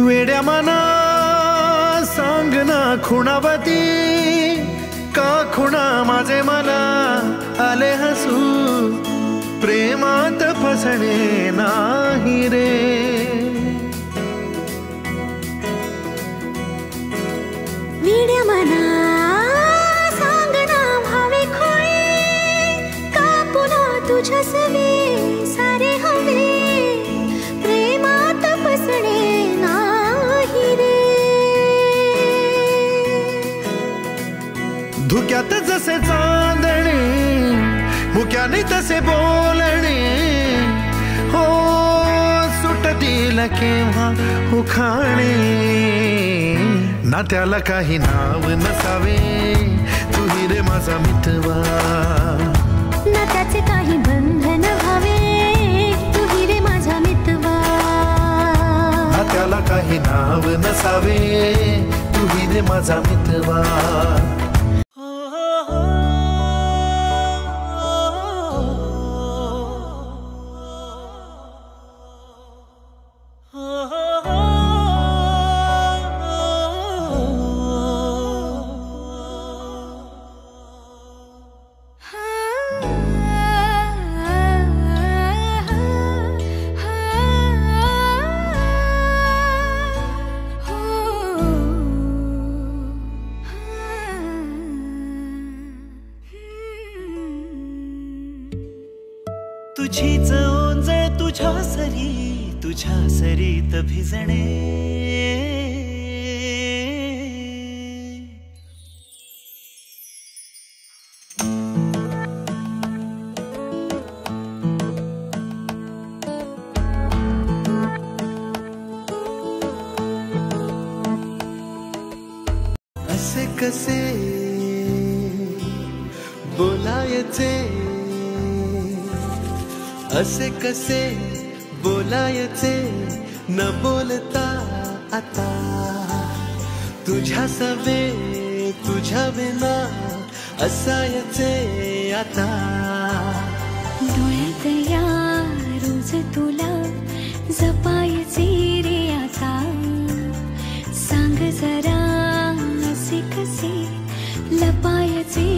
वेड्या मना सांग ना खुणावती, का खुणा माझे मला आले हसू, प्रेमात फसणे नाही रे। वेड्या मना सांग ना भावे खोळे, का पुन्हा तुझ्या सवे सारे हवे, प्रेमात फसणे नाही रे। धुक्यात जसे चांदणे, मुक्याने तसे बोलणे, हो सुटतील केव्हा उखाणे, नात्याला काही नाव नसावे, तू ही रे माझा मितवा, नात्याचे काही बंधन व्हावे, तू ही रे माझा मितवा, नात्याला काही नाव नसावे, तू ही रे माझा मितवा। तुझीच ओंजळ तुझ्या सरीत भिजणे, असे कसे बोलायचे, असे कसे बोलायचे, न बोलता आता तुझ्या सवे तुझ्या विना असायचे आता। डोळ्यात या रोज तुला जपायचे रे आता, सांग जरा असे कसे लपायचे